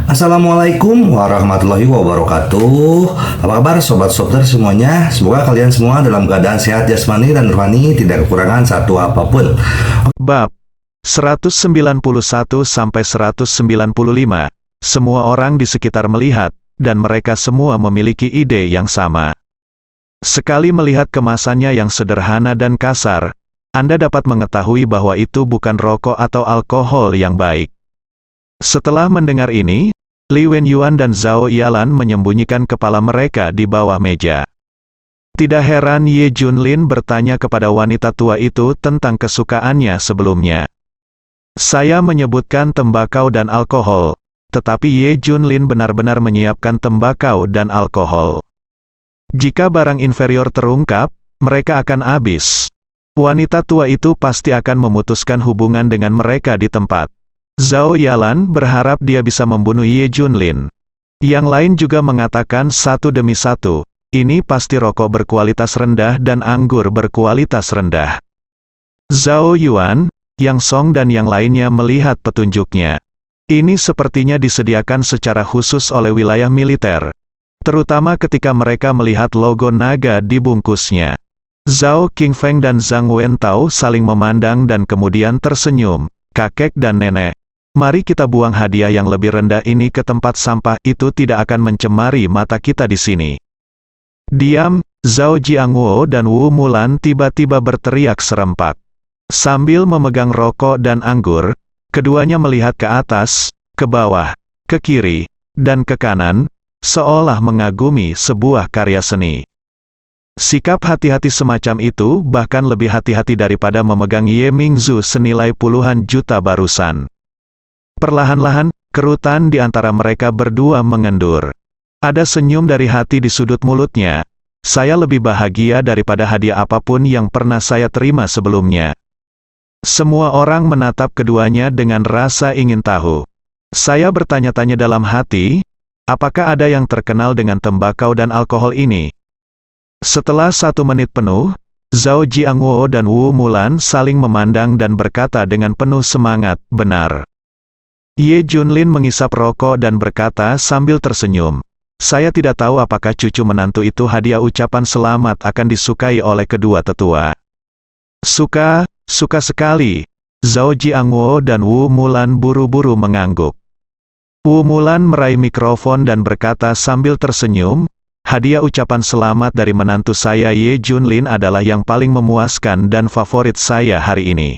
Assalamualaikum warahmatullahi wabarakatuh. Apa kabar sobat Softer semuanya? Semoga kalian semua dalam keadaan sehat jasmani dan rohani, tidak kekurangan satu apapun. Bab 191 sampai 195. Semua orang di sekitar melihat, dan mereka semua memiliki ide yang sama. Sekali melihat kemasannya yang sederhana dan kasar, Anda dapat mengetahui bahwa itu bukan rokok atau alkohol yang baik. Setelah mendengar ini, Li Wenyuan dan Zhao Yalan menyembunyikan kepala mereka di bawah meja. Tidak heran Ye Junlin bertanya kepada wanita tua itu tentang kesukaannya sebelumnya. Saya menyebutkan tembakau dan alkohol, tetapi Ye Junlin benar-benar menyiapkan tembakau dan alkohol. Jika barang inferior terungkap, mereka akan habis. Wanita tua itu pasti akan memutuskan hubungan dengan mereka di tempat. Zhao Yalan berharap dia bisa membunuh Ye Junlin. Yang lain juga mengatakan satu demi satu, ini pasti rokok berkualitas rendah dan anggur berkualitas rendah. Zhao Yuan, Yang Song dan yang lainnya melihat petunjuknya. Ini sepertinya disediakan secara khusus oleh wilayah militer, terutama ketika mereka melihat logo naga di bungkusnya. Zhao Qingfeng dan Zhang Wentao saling memandang dan kemudian tersenyum. Kakek dan nenek, mari kita buang hadiah yang lebih rendah ini ke tempat sampah, itu tidak akan mencemari mata kita di sini. Diam, Zhao Jiangwo dan Wu Mulan tiba-tiba berteriak serempak. Sambil memegang rokok dan anggur, keduanya melihat ke atas, ke bawah, ke kiri, dan ke kanan, seolah mengagumi sebuah karya seni. Sikap hati-hati semacam itu bahkan lebih hati-hati daripada memegang Ye Mingzu senilai puluhan juta barusan. Perlahan-lahan, kerutan di antara mereka berdua mengendur. Ada senyum dari hati di sudut mulutnya. Saya lebih bahagia daripada hadiah apapun yang pernah saya terima sebelumnya. Semua orang menatap keduanya dengan rasa ingin tahu. Saya bertanya-tanya dalam hati, apakah ada yang terkenal dengan tembakau dan alkohol ini? Setelah 1 menit penuh, Zhao Jiangwo dan Wu Mulan saling memandang dan berkata dengan penuh semangat, benar. Ye Junlin mengisap rokok dan berkata sambil tersenyum, saya tidak tahu apakah cucu menantu itu hadiah ucapan selamat akan disukai oleh kedua tetua. Suka sekali. Zhao Jiangwo dan Wu Mulan buru-buru mengangguk. Wu Mulan meraih mikrofon dan berkata sambil tersenyum, hadiah ucapan selamat dari menantu saya Ye Junlin adalah yang paling memuaskan dan favorit saya hari ini.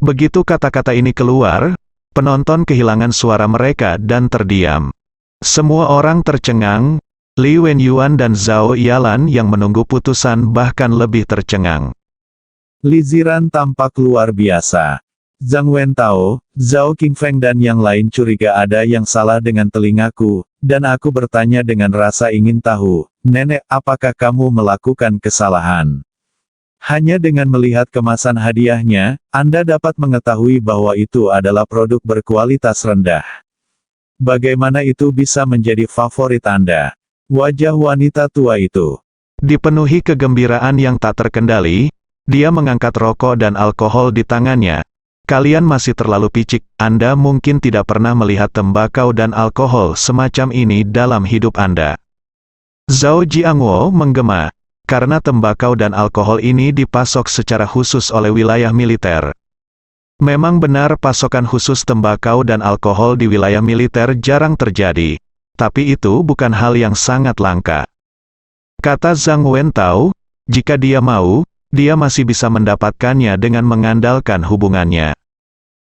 Begitu kata-kata ini keluar, penonton kehilangan suara mereka dan terdiam. Semua orang tercengang, Li Wenyuan dan Zhao Yalan yang menunggu putusan bahkan lebih tercengang. Li Ziran tampak luar biasa. Zhang Wentao, Zhao Qingfeng dan yang lain curiga ada yang salah dengan telingaku, dan aku bertanya dengan rasa ingin tahu, nenek, apakah kamu melakukan kesalahan? Hanya dengan melihat kemasan hadiahnya, Anda dapat mengetahui bahwa itu adalah produk berkualitas rendah. Bagaimana itu bisa menjadi favorit Anda? Wajah wanita tua itu dipenuhi kegembiraan yang tak terkendali. Dia mengangkat rokok dan alkohol di tangannya. Kalian masih terlalu picik, Anda mungkin tidak pernah melihat tembakau dan alkohol semacam ini dalam hidup Anda. Zhao Jiangwo menggema, karena tembakau dan alkohol ini dipasok secara khusus oleh wilayah militer. Memang benar pasokan khusus tembakau dan alkohol di wilayah militer jarang terjadi, tapi itu bukan hal yang sangat langka. Kata Zhang Wentao, jika dia mau, dia masih bisa mendapatkannya dengan mengandalkan hubungannya.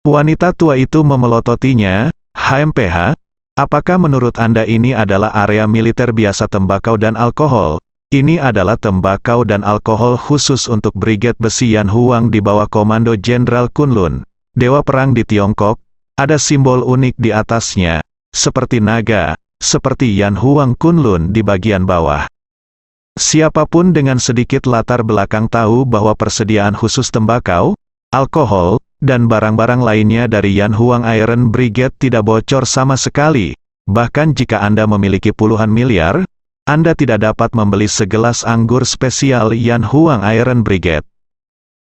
Wanita tua itu memelototinya, HMPH, apakah menurut Anda ini adalah area militer biasa tembakau dan alkohol? Ini adalah tembakau dan alkohol khusus untuk Brigade Besi Yan Huang di bawah komando Jenderal Kunlun, Dewa Perang di Tiongkok. Ada simbol unik di atasnya, seperti naga, seperti Yan Huang Kunlun di bagian bawah. Siapapun dengan sedikit latar belakang tahu bahwa persediaan khusus tembakau, alkohol, dan barang-barang lainnya dari Yan Huang Iron Brigade tidak bocor sama sekali. Bahkan jika Anda memiliki puluhan miliar, Anda tidak dapat membeli segelas anggur spesial Yan Huang Iron Brigade.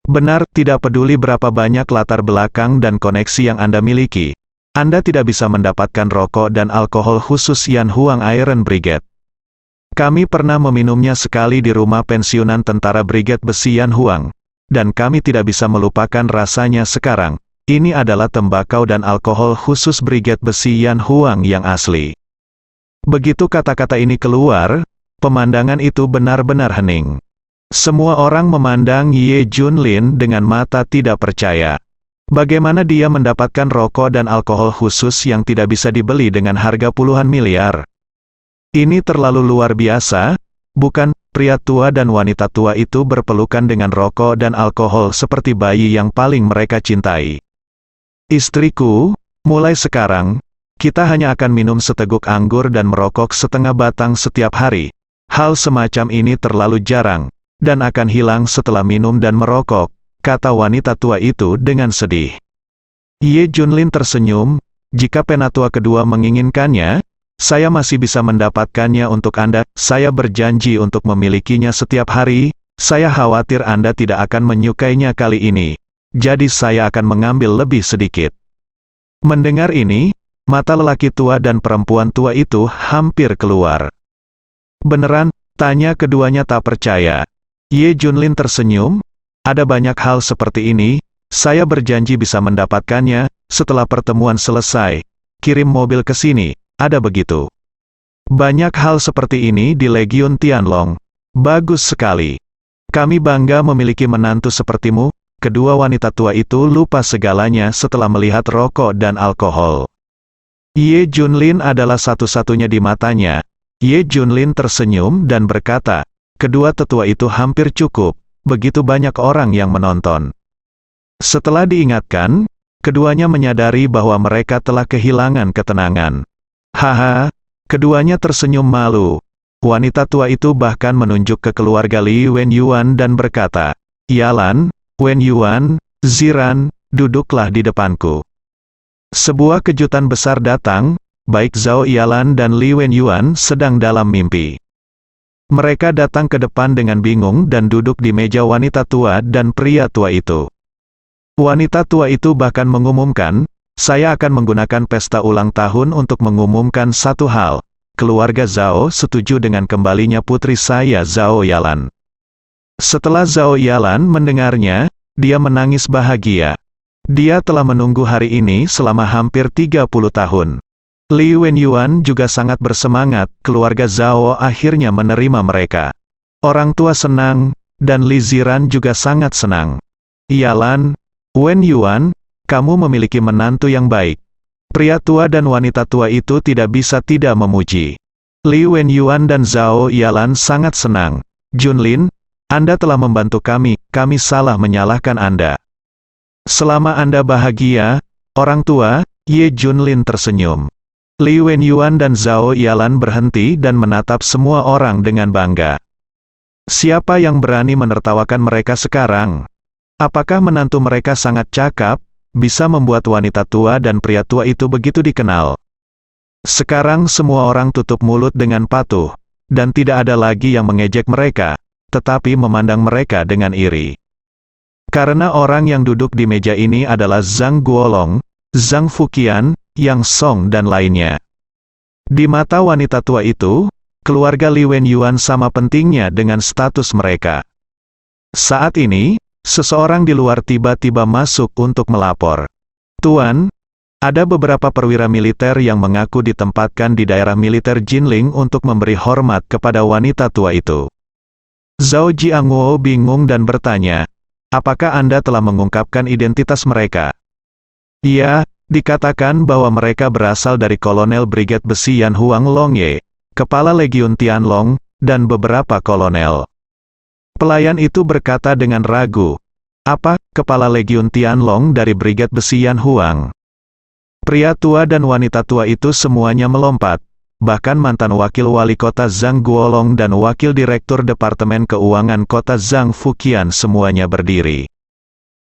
Benar, tidak peduli berapa banyak latar belakang dan koneksi yang Anda miliki, Anda tidak bisa mendapatkan rokok dan alkohol khusus Yan Huang Iron Brigade. Kami pernah meminumnya sekali di rumah pensiunan tentara Brigade Besi Yan Huang, dan kami tidak bisa melupakan rasanya sekarang. Ini adalah tembakau dan alkohol khusus Brigade Besi Yan Huang yang asli. Begitu kata-kata ini keluar, pemandangan itu benar-benar hening. Semua orang memandang Ye Junlin dengan mata tidak percaya. Bagaimana dia mendapatkan rokok dan alkohol khusus yang tidak bisa dibeli dengan harga puluhan miliar? Ini terlalu luar biasa, bukan? Pria tua dan wanita tua itu berpelukan dengan rokok dan alkohol seperti bayi yang paling mereka cintai. Istriku, mulai sekarang, kita hanya akan minum seteguk anggur dan merokok setengah batang setiap hari. Hal semacam ini terlalu jarang, dan akan hilang setelah minum dan merokok, kata wanita tua itu dengan sedih. Ye Junlin tersenyum, jika penatua kedua menginginkannya, saya masih bisa mendapatkannya untuk Anda. Saya berjanji untuk memilikinya setiap hari. Saya khawatir Anda tidak akan menyukainya kali ini. Jadi saya akan mengambil lebih sedikit. Mendengar ini, mata lelaki tua dan perempuan tua itu hampir keluar. Beneran? Tanya keduanya tak percaya. Ye Junlin tersenyum. Ada banyak hal seperti ini. Saya berjanji bisa mendapatkannya. Setelah pertemuan selesai, kirim mobil ke sini. Ada begitu. Banyak hal seperti ini di Legiun Tianlong. Bagus sekali. Kami bangga memiliki menantu sepertimu. Kedua wanita tua itu lupa segalanya setelah melihat rokok dan alkohol. Ye Junlin adalah satu-satunya di matanya. Ye Junlin tersenyum dan berkata, kedua tetua itu hampir cukup, begitu banyak orang yang menonton. Setelah diingatkan, keduanya menyadari bahwa mereka telah kehilangan ketenangan. Haha, keduanya tersenyum malu. Wanita tua itu bahkan menunjuk ke keluarga Li Wenyuan dan berkata, Yalan, Wenyuan, Ziran, duduklah di depanku. Sebuah kejutan besar datang, baik Zhao Yalan dan Li Wenyuan sedang dalam mimpi. Mereka datang ke depan dengan bingung dan duduk di meja wanita tua dan pria tua itu. Wanita tua itu bahkan mengumumkan, saya akan menggunakan pesta ulang tahun untuk mengumumkan satu hal. Keluarga Zhao setuju dengan kembalinya putri saya Zhao Yalan. Setelah Zhao Yalan mendengarnya, dia menangis bahagia. Dia telah menunggu hari ini selama hampir 30 tahun. Li Wenyuan juga sangat bersemangat, keluarga Zhao akhirnya menerima mereka. Orang tua senang, dan Li Ziran juga sangat senang. Yalan, Wenyuan, kamu memiliki menantu yang baik. Pria tua dan wanita tua itu tidak bisa tidak memuji. Li Wenyuan dan Zhao Yalan sangat senang. Junlin, Anda telah membantu kami salah menyalahkan Anda. Selama Anda bahagia, orang tua, Ye Junlin tersenyum. Li Wenyuan dan Zhao Yalan berhenti dan menatap semua orang dengan bangga. Siapa yang berani menertawakan mereka sekarang? Apakah menantu mereka sangat cakap, bisa membuat wanita tua dan pria tua itu begitu dikenal? Sekarang semua orang tutup mulut dengan patuh, dan tidak ada lagi yang mengejek mereka, tetapi memandang mereka dengan iri. Karena orang yang duduk di meja ini adalah Zhang Guolong, Zhang Fuqian, Yang Song dan lainnya. Di mata wanita tua itu, keluarga Li Wenyuan sama pentingnya dengan status mereka. Saat ini, seseorang di luar tiba-tiba masuk untuk melapor. Tuan, ada beberapa perwira militer yang mengaku ditempatkan di daerah militer Jinling untuk memberi hormat kepada wanita tua itu. Zhao Jianguo bingung dan bertanya, apakah Anda telah mengungkapkan identitas mereka? Iya, dikatakan bahwa mereka berasal dari Kolonel Brigade Besi Yan Huang Longye, Kepala Legiun Tianlong, dan beberapa kolonel. Pelayan itu berkata dengan ragu, apa, Kepala Legiun Tianlong dari Brigade Besi Yan Huang? Pria tua dan wanita tua itu semuanya melompat. Bahkan mantan wakil wali kota Zhang Guolong dan wakil direktur Departemen Keuangan kota Zhang Fuqian semuanya berdiri.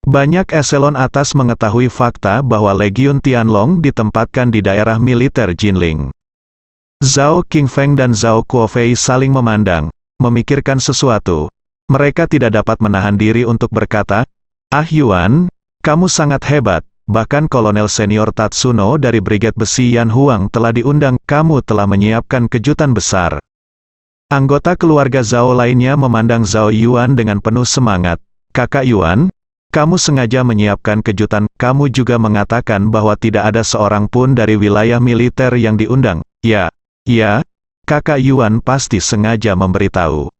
Banyak eselon atas mengetahui fakta bahwa Legiun Tianlong ditempatkan di daerah militer Jinling. Zhao Qingfeng dan Zhao Kuofei saling memandang, memikirkan sesuatu. Mereka tidak dapat menahan diri untuk berkata, Ah Yuan, kamu sangat hebat, bahkan Kolonel Senior Tatsuno dari Brigade Besi Yan Huang telah diundang, kamu telah menyiapkan kejutan besar. Anggota keluarga Zhao lainnya memandang Zhao Yuan dengan penuh semangat. Kakak Yuan, kamu sengaja menyiapkan kejutan, kamu juga mengatakan bahwa tidak ada seorang pun dari wilayah militer yang diundang. Ya, kakak Yuan pasti sengaja memberitahu.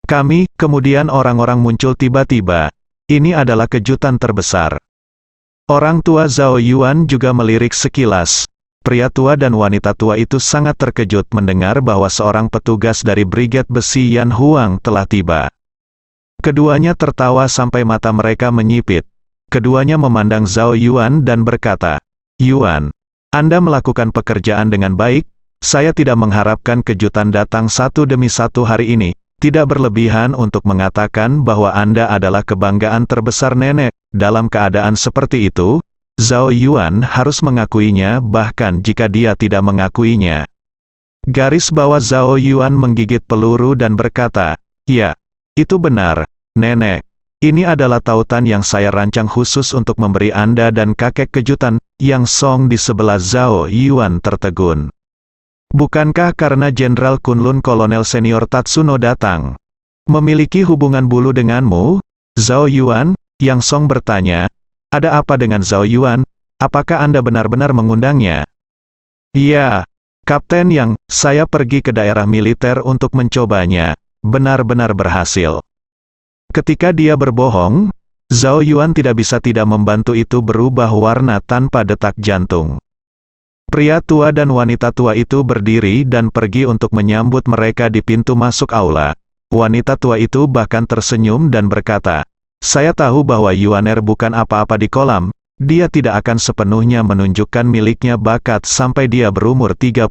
Kami, kemudian orang-orang muncul tiba-tiba. Ini adalah kejutan terbesar. Orang tua Zhao Yuan juga melirik sekilas. Pria tua dan wanita tua itu sangat terkejut mendengar bahwa seorang petugas dari Brigade Besi Yan Huang telah tiba. Keduanya tertawa sampai mata mereka menyipit. Keduanya memandang Zhao Yuan dan berkata, Yuan, Anda melakukan pekerjaan dengan baik, saya tidak mengharapkan kejutan datang satu demi satu hari ini. Tidak berlebihan untuk mengatakan bahwa Anda adalah kebanggaan terbesar nenek. Dalam keadaan seperti itu, Zhao Yuan harus mengakuinya bahkan jika dia tidak mengakuinya. Garis bawah Zhao Yuan menggigit peluru dan berkata, ya, itu benar, nenek. Ini adalah tautan yang saya rancang khusus untuk memberi Anda dan kakek kejutan. Yang Song di sebelah Zhao Yuan tertegun. Bukankah karena Jenderal Kunlun Kolonel Senior Tatsuno datang? Memiliki hubungan bulu denganmu? Zhao Yuan, Yang Song bertanya. Ada apa dengan Zhao Yuan? Apakah Anda benar-benar mengundangnya? Iya, Kapten Yang, saya pergi ke daerah militer untuk mencobanya. Benar-benar berhasil. Ketika dia berbohong, Zhao Yuan tidak bisa tidak membantu itu berubah warna tanpa detak jantung. Pria tua dan wanita tua itu berdiri dan pergi untuk menyambut mereka di pintu masuk aula. Wanita tua itu bahkan tersenyum dan berkata, saya tahu bahwa Yuaner bukan apa-apa di kolam, dia tidak akan sepenuhnya menunjukkan miliknya bakat sampai dia berumur 30.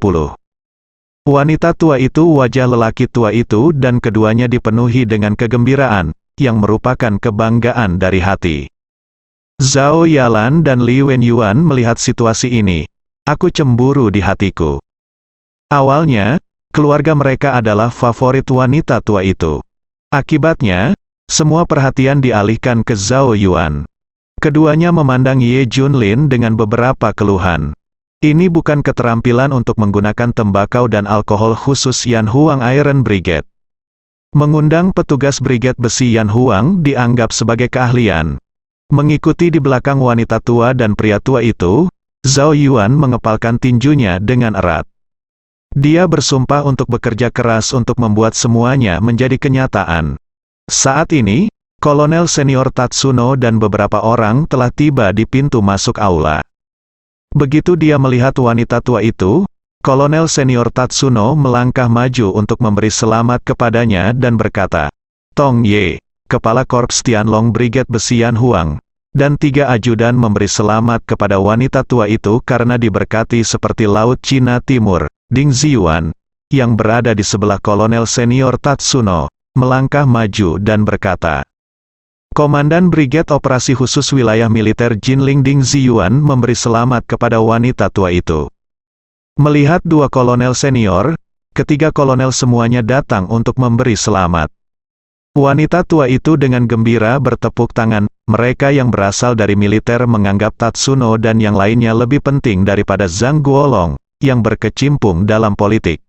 Wanita tua itu wajah lelaki tua itu dan keduanya dipenuhi dengan kegembiraan, yang merupakan kebanggaan dari hati. Zhao Yalan dan Li Wenyuan melihat situasi ini. Aku cemburu di hatiku. Awalnya, keluarga mereka adalah favorit wanita tua itu. Akibatnya, semua perhatian dialihkan ke Zhao Yuan. Keduanya memandang Ye Junlin dengan beberapa keluhan. Ini bukan keterampilan untuk menggunakan tembakau dan alkohol khusus Yan Huang Iron Brigade. Mengundang petugas Brigade Besi Yan Huang dianggap sebagai keahlian. Mengikuti di belakang wanita tua dan pria tua itu, Zhao Yuan mengepalkan tinjunya dengan erat. Dia bersumpah untuk bekerja keras untuk membuat semuanya menjadi kenyataan. Saat ini, Kolonel Senior Tatsuno dan beberapa orang telah tiba di pintu masuk aula. Begitu dia melihat wanita tua itu, Kolonel Senior Tatsuno melangkah maju untuk memberi selamat kepadanya dan berkata, Tong Ye, Kepala Korps Tianlong Brigade Besi Yan Huang, dan 3 ajudan memberi selamat kepada wanita tua itu karena diberkati seperti Laut Cina Timur. Ding Ziyuan, yang berada di sebelah Kolonel Senior Tatsuno, melangkah maju dan berkata, Komandan Brigade Operasi Khusus Wilayah Militer Jinling Ding Ziyuan memberi selamat kepada wanita tua itu. Melihat 2 kolonel senior, ketiga kolonel semuanya datang untuk memberi selamat. Wanita tua itu dengan gembira bertepuk tangan. Mereka yang berasal dari militer menganggap Tatsuno dan yang lainnya lebih penting daripada Zhang Guolong, yang berkecimpung dalam politik.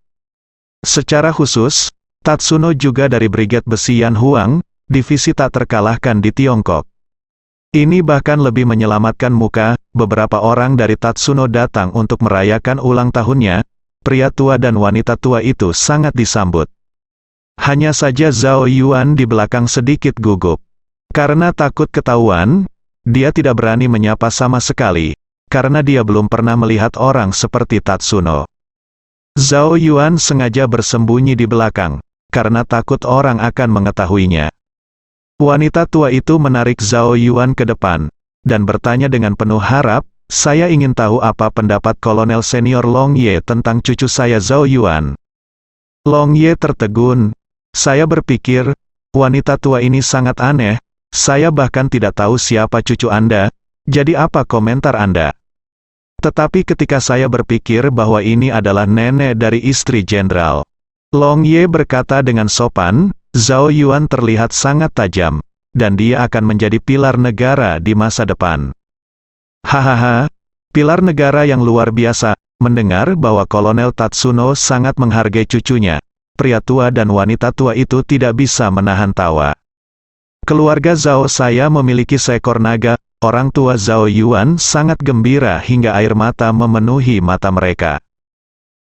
Secara khusus, Tatsuno juga dari Brigade Besi Yan Huang, divisi tak terkalahkan di Tiongkok. Ini bahkan lebih menyelamatkan muka. Beberapa orang dari Tatsuno datang untuk merayakan ulang tahunnya. Pria tua dan wanita tua itu sangat disambut. Hanya saja Zhao Yuan di belakang sedikit gugup. Karena takut ketahuan, dia tidak berani menyapa sama sekali, karena dia belum pernah melihat orang seperti Tatsuno. Zhao Yuan sengaja bersembunyi di belakang, karena takut orang akan mengetahuinya. Wanita tua itu menarik Zhao Yuan ke depan, dan bertanya dengan penuh harap, saya ingin tahu apa pendapat Kolonel Senior Long Ye tentang cucu saya Zhao Yuan. Long Ye tertegun. Saya berpikir, wanita tua ini sangat aneh, saya bahkan tidak tahu siapa cucu Anda, jadi apa komentar Anda? Tetapi ketika saya berpikir bahwa ini adalah nenek dari istri jenderal. Long Ye berkata dengan sopan, Zhao Yuan terlihat sangat tajam, dan dia akan menjadi pilar negara di masa depan. Hahaha, pilar negara yang luar biasa. Mendengar bahwa Kolonel Tatsuno sangat menghargai cucunya, pria tua dan wanita tua itu tidak bisa menahan tawa. Keluarga Zhao saya memiliki seekor naga. Orang tua Zhao Yuan sangat gembira hingga air mata memenuhi mata mereka.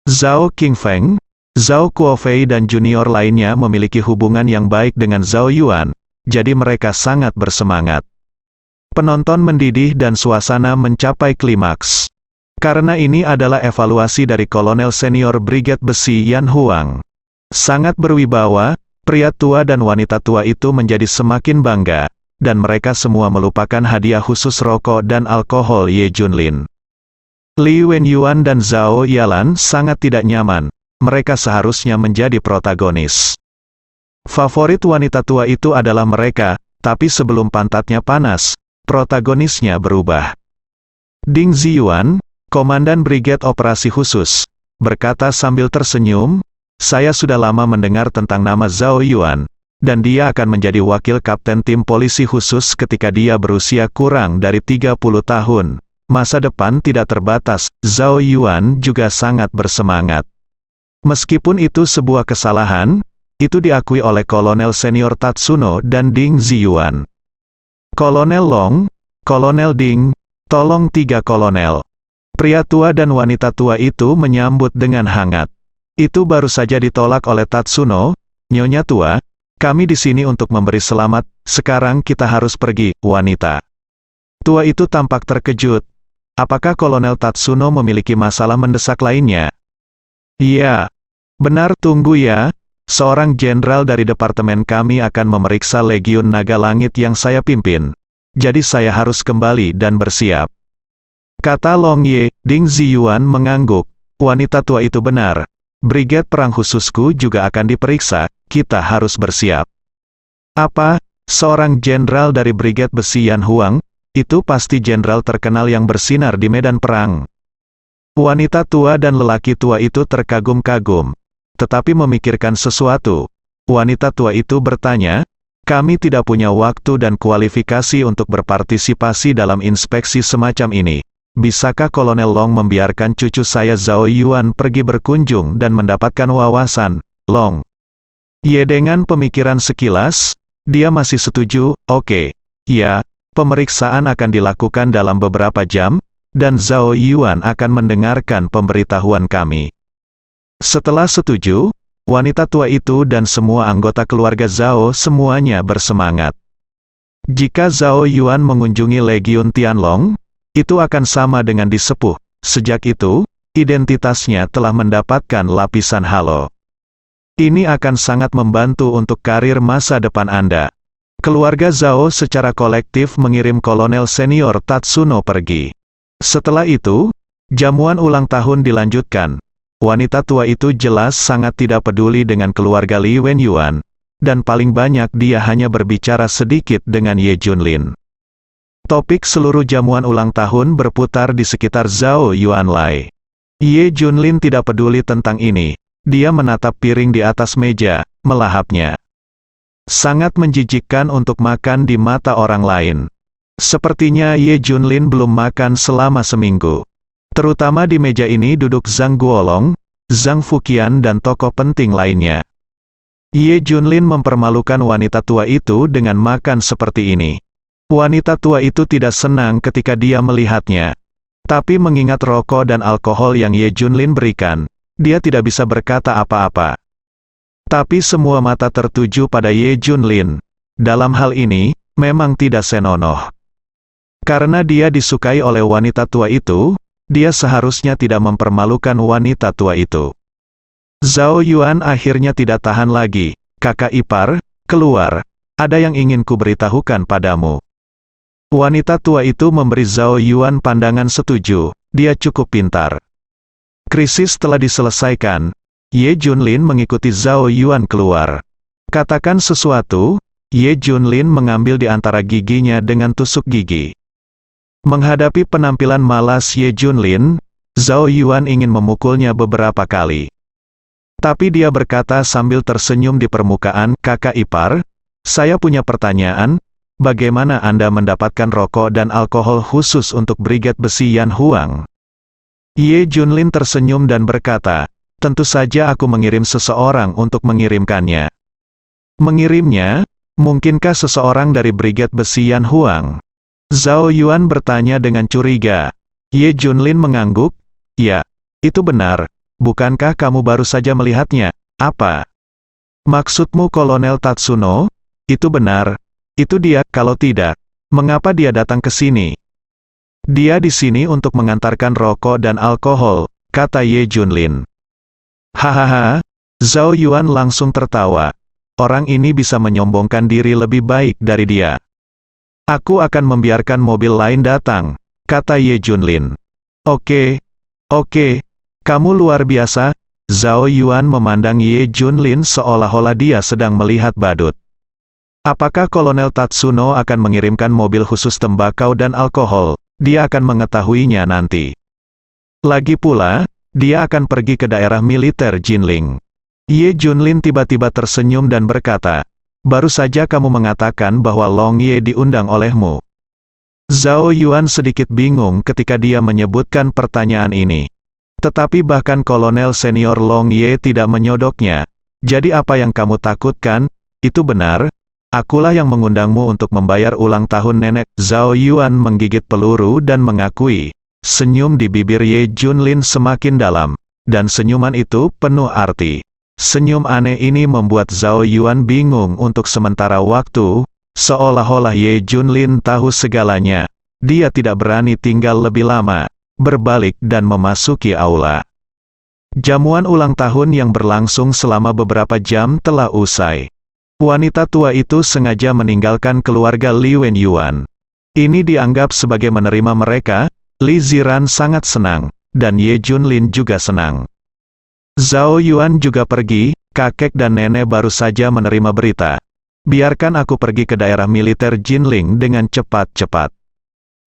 Zhao Qingfeng, Zhao Kuofei dan junior lainnya memiliki hubungan yang baik dengan Zhao Yuan, jadi mereka sangat bersemangat. Penonton mendidih dan suasana mencapai klimaks. Karena ini adalah evaluasi dari Kolonel Senior Brigade Besi Yan Huang. Sangat berwibawa, pria tua dan wanita tua itu menjadi semakin bangga, dan mereka semua melupakan hadiah khusus rokok dan alkohol Ye Junlin. Li Wenyuan dan Zhao Yalan sangat tidak nyaman, mereka seharusnya menjadi protagonis. Favorit wanita tua itu adalah mereka, tapi sebelum pantatnya panas, protagonisnya berubah. Ding Ziyuan, Komandan Brigade Operasi Khusus, berkata sambil tersenyum, saya sudah lama mendengar tentang nama Zhao Yuan, dan dia akan menjadi wakil kapten tim polisi khusus ketika dia berusia kurang dari 30 tahun. Masa depan tidak terbatas. Zhao Yuan juga sangat bersemangat. Meskipun itu sebuah kesalahan, itu diakui oleh Kolonel Senior Tatsuno dan Ding Ziyuan. Kolonel Long, Kolonel Ding, tolong 3 kolonel. Pria tua dan wanita tua itu menyambut dengan hangat. Itu baru saja ditolak oleh Tatsuno. Nyonya tua, kami di sini untuk memberi selamat, sekarang kita harus pergi, wanita. Tua itu tampak terkejut. Apakah Kolonel Tatsuno memiliki masalah mendesak lainnya? Iya. Benar, tunggu ya. Seorang jenderal dari departemen kami akan memeriksa Legiun Naga Langit yang saya pimpin. Jadi saya harus kembali dan bersiap. Kata Long Ye. Ding Ziyuan mengangguk. Wanita tua itu benar. Brigade perang khususku juga akan diperiksa, kita harus bersiap. Apa? Seorang jenderal dari Brigade Besi Yan Huang? Itu pasti jenderal terkenal yang bersinar di medan perang. Wanita tua dan lelaki tua itu terkagum-kagum. Tetapi memikirkan sesuatu. Wanita tua itu bertanya, kami tidak punya waktu dan kualifikasi untuk berpartisipasi dalam inspeksi semacam ini. Bisakah Kolonel Long membiarkan cucu saya Zhao Yuan pergi berkunjung dan mendapatkan wawasan? Long. Ye dengan pemikiran sekilas, dia masih setuju. Oke. Ya. Pemeriksaan akan dilakukan dalam beberapa jam, dan Zhao Yuan akan mendengarkan pemberitahuan kami. Setelah setuju, wanita tua itu dan semua anggota keluarga Zhao semuanya bersemangat. Jika Zhao Yuan mengunjungi Legiun Tianlong, itu akan sama dengan disepuh. Sejak itu, identitasnya telah mendapatkan lapisan halo. Ini akan sangat membantu untuk karir masa depan Anda. Keluarga Zhao secara kolektif mengirim Kolonel Senior Tatsuno pergi. Setelah itu, jamuan ulang tahun dilanjutkan. Wanita tua itu jelas sangat tidak peduli dengan keluarga Li Wenyuan, dan paling banyak dia hanya berbicara sedikit dengan Ye Junlin. Topik seluruh jamuan ulang tahun berputar di sekitar Zhao Yuanlai. Ye Junlin tidak peduli tentang ini. Dia menatap piring di atas meja, melahapnya. Sangat menjijikkan untuk makan di mata orang lain. Sepertinya Ye Junlin belum makan selama seminggu. Terutama di meja ini duduk Zhang Guolong, Zhang Fuqian dan tokoh penting lainnya. Ye Junlin mempermalukan wanita tua itu dengan makan seperti ini. Wanita tua itu tidak senang ketika dia melihatnya. Tapi mengingat rokok dan alkohol yang Ye Junlin berikan, dia tidak bisa berkata apa-apa. Tapi semua mata tertuju pada Ye Junlin. Dalam hal ini, memang tidak senonoh. Karena dia disukai oleh wanita tua itu, dia seharusnya tidak mempermalukan wanita tua itu. Zhao Yuan akhirnya tidak tahan lagi. Kakak ipar, keluar. Ada yang ingin kuberitahukan padamu. Wanita tua itu memberi Zhao Yuan pandangan setuju. Dia cukup pintar. Krisis telah diselesaikan. Ye Junlin mengikuti Zhao Yuan keluar. Katakan sesuatu. Ye Junlin mengambil di antara giginya dengan tusuk gigi. Menghadapi penampilan malas Ye Junlin, Zhao Yuan ingin memukulnya beberapa kali. Tapi dia berkata sambil tersenyum di permukaan, kakak ipar, saya punya pertanyaan, bagaimana Anda mendapatkan rokok dan alkohol khusus untuk Brigade Besi Yan Huang? Ye Junlin tersenyum dan berkata, tentu saja aku mengirim seseorang untuk mengirimkannya. Mengirimnya? Mungkinkah seseorang dari Brigade Besi Yan Huang? Zhao Yuan bertanya dengan curiga. Ye Junlin mengangguk, ya, itu benar. Bukankah kamu baru saja melihatnya? Apa? Maksudmu Kolonel Tatsuno? Itu benar. Itu dia, kalau tidak. Mengapa dia datang ke sini? Dia di sini untuk mengantarkan rokok dan alkohol, kata Ye Junlin. Hahaha, Zhao Yuan langsung tertawa. Orang ini bisa menyombongkan diri lebih baik dari dia. Aku akan membiarkan mobil lain datang, kata Ye Junlin. Oke, kamu luar biasa. Zhao Yuan memandang Ye Junlin seolah-olah dia sedang melihat badut. Apakah Kolonel Tatsuno akan mengirimkan mobil khusus tembakau dan alkohol? Dia akan mengetahuinya nanti. Lagi pula, dia akan pergi ke daerah militer Jinling. Ye Junlin tiba-tiba tersenyum dan berkata, baru saja kamu mengatakan bahwa Long Ye diundang olehmu. Zhao Yuan sedikit bingung ketika dia menyebutkan pertanyaan ini. Tetapi bahkan Kolonel Senior Long Ye tidak menyodoknya. Jadi apa yang kamu takutkan? Itu benar? Akulah yang mengundangmu untuk membayar ulang tahun nenek. Zhao Yuan menggigit peluru dan mengakui. Senyum di bibir Ye Junlin semakin dalam. Dan senyuman itu penuh arti. Senyum aneh ini membuat Zhao Yuan bingung untuk sementara waktu, seolah-olah Ye Junlin tahu segalanya. Dia tidak berani tinggal lebih lama, berbalik dan memasuki aula. Jamuan ulang tahun yang berlangsung selama beberapa jam telah usai. Wanita tua itu sengaja meninggalkan keluarga Li Wenyuan. Ini dianggap sebagai menerima mereka. Li Ziran sangat senang, dan Ye Junlin juga senang. Zhao Yuan juga pergi, kakek dan nenek baru saja menerima berita. Biarkan aku pergi ke daerah militer Jinling dengan cepat-cepat.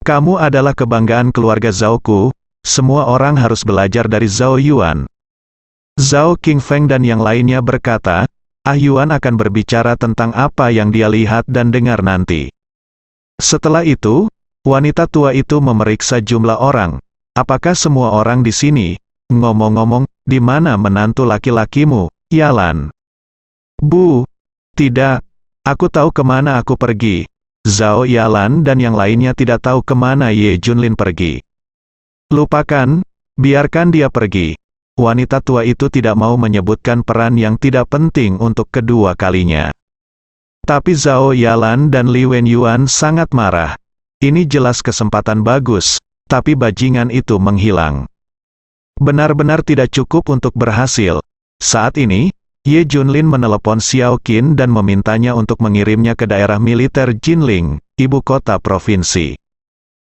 Kamu adalah kebanggaan keluarga Zhaoku, semua orang harus belajar dari Zhao Yuan. Zhao Qingfeng dan yang lainnya berkata, Yuan akan berbicara tentang apa yang dia lihat dan dengar nanti. Setelah itu, wanita tua itu memeriksa jumlah orang. Apakah semua orang di sini? Ngomong-ngomong, di mana menantu laki-lakimu, Yalan? Bu, tidak. Aku tahu kemana aku pergi. Zhao Yalan dan yang lainnya tidak tahu kemana Ye Junlin pergi. Lupakan, biarkan dia pergi. Wanita tua itu tidak mau menyebutkan peran yang tidak penting untuk kedua kalinya. Tapi Zhao Yalan dan Li Wenyuan sangat marah. Ini jelas kesempatan bagus, tapi bajingan itu menghilang. Benar-benar tidak cukup untuk berhasil. Saat ini, Ye Junlin menelepon Xiao Qin dan memintanya untuk mengirimnya ke daerah militer Jinling, ibu kota provinsi.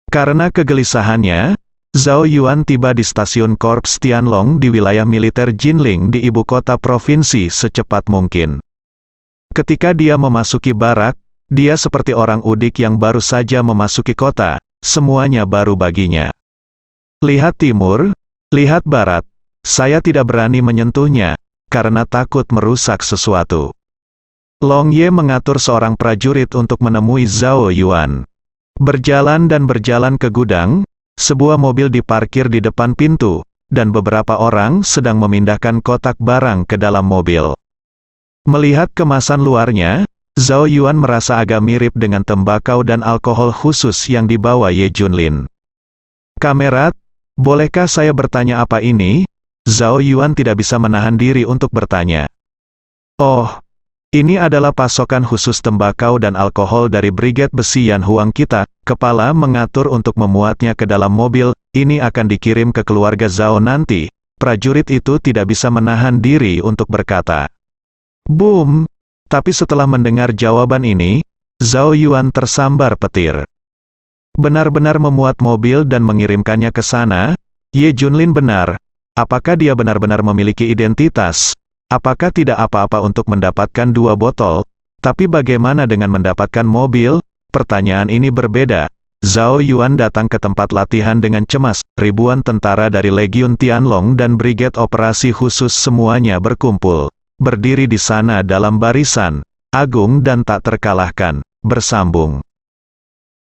Karena kegelisahannya, Zhao Yuan tiba di stasiun Korps Tianlong di wilayah militer Jinling di ibu kota provinsi secepat mungkin. Ketika dia memasuki barak, dia seperti orang udik yang baru saja memasuki kota, semuanya baru baginya. Lihat timur, lihat barat, saya tidak berani menyentuhnya, karena takut merusak sesuatu. Long Ye mengatur seorang prajurit untuk menemui Zhao Yuan. Berjalan dan berjalan ke gudang, sebuah mobil diparkir di depan pintu, dan beberapa orang sedang memindahkan kotak barang ke dalam mobil. Melihat kemasan luarnya, Zhao Yuan merasa agak mirip dengan tembakau dan alkohol khusus yang dibawa Ye Junlin. Kamerat, bolehkah saya bertanya apa ini? Zhao Yuan tidak bisa menahan diri untuk bertanya. Oh, ini adalah pasokan khusus tembakau dan alkohol dari Brigade Besi Yan Huang kita. Kepala mengatur untuk memuatnya ke dalam mobil. Ini akan dikirim ke keluarga Zhao nanti. Prajurit itu tidak bisa menahan diri untuk berkata. Boom! Tapi setelah mendengar jawaban ini, Zhao Yuan tersambar petir. Benar-benar memuat mobil dan mengirimkannya ke sana? Ye Junlin benar. Apakah dia benar-benar memiliki identitas? Apakah tidak apa-apa untuk mendapatkan 2 botol? Tapi bagaimana dengan mendapatkan mobil? Pertanyaan ini berbeda. Zhao Yuan datang ke tempat latihan dengan cemas. Ribuan tentara dari Legiun Tianlong dan Brigade Operasi Khusus semuanya berkumpul. Berdiri di sana dalam barisan, agung dan tak terkalahkan. bersambung.